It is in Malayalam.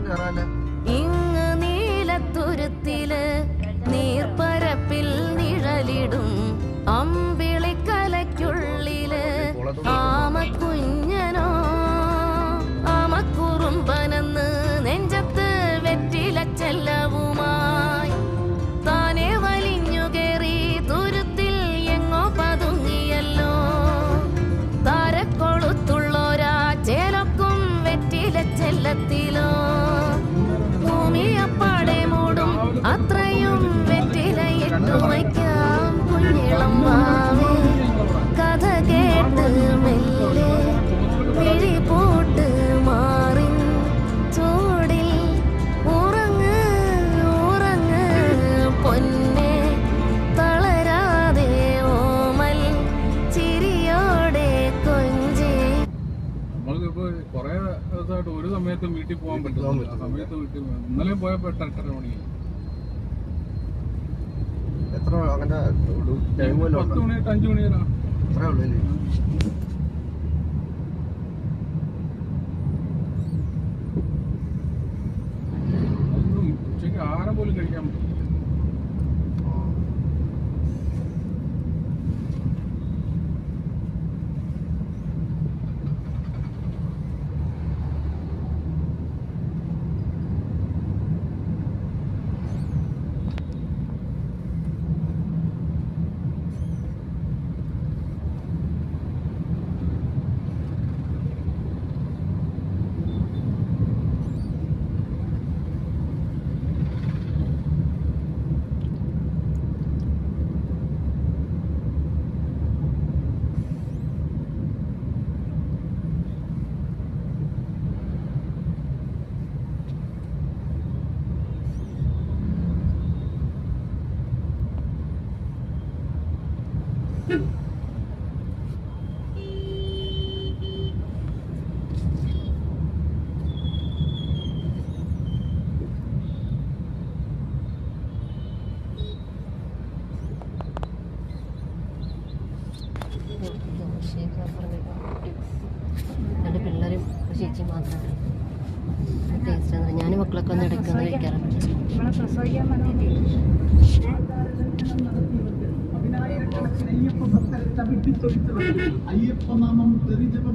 ഇങ്ങ് നീലത്തുരുത്തില് നീർപ്പരപ്പിൽ നിഴലിടും അമ്പിളിക്കലയ്ക്കുള്ളില് ആമക്കുഞ്ഞനോ ആമക്കുറുമ്പനെന്ന് നെഞ്ചത്ത് വെറ്റില ചെല്ലവുമായി താനെ വലിഞ്ഞു കേറി തുരുത്തിൽ എങ്ങോ പതുങ്ങിയല്ലോ. താരക്കൊളുത്തുള്ളോരാ ചേലൊക്കും വെറ്റില ചെല്ലത്തിലോ. ഭൂമിയപ്പാടെ മൂടും അത്രയും വെറ്റിലയിട്ടു വയ്ക്കാം കുഞ്ഞിളം വാവേ. കഥ കേട്ട് മെല്ലെ വിഴി പൂട്ട് മാറിൻ ചൂടിൽ ഉറങ്ങ് ഉറങ്ങ് പൊന്നെ തളരാതെ ഓമൽ ചിരിയോടെ കൊഞ്ചി. നമ്മൾക്കിപ്പോ കൊറേ ദിവസമായിട്ട് ഒരു സമയത്തും വീട്ടിൽ പോകാൻ പറ്റില്ല. ആ സമയത്ത് വീട്ടിൽ ഇന്നലെ പോയപ്പോ 8:30 മണിയായി. 10 മണി 5 മണി വരെ അത്രേ ഉള്ളൂ. ഉച്ചയ്ക്ക് ആഹാരം പോലും കഴിക്കാൻ പറ്റില്ല. എൻ്റെ പിള്ളേരും ചേച്ചി മാത്രമേ ടേസ്റ്റ്. ഞാൻ മക്കളൊക്കെ ഒന്ന് ഇടയ്ക്കൊന്ന് കഴിക്കാറുണ്ട്. അയ്യപ്പനാമം തെറിജപം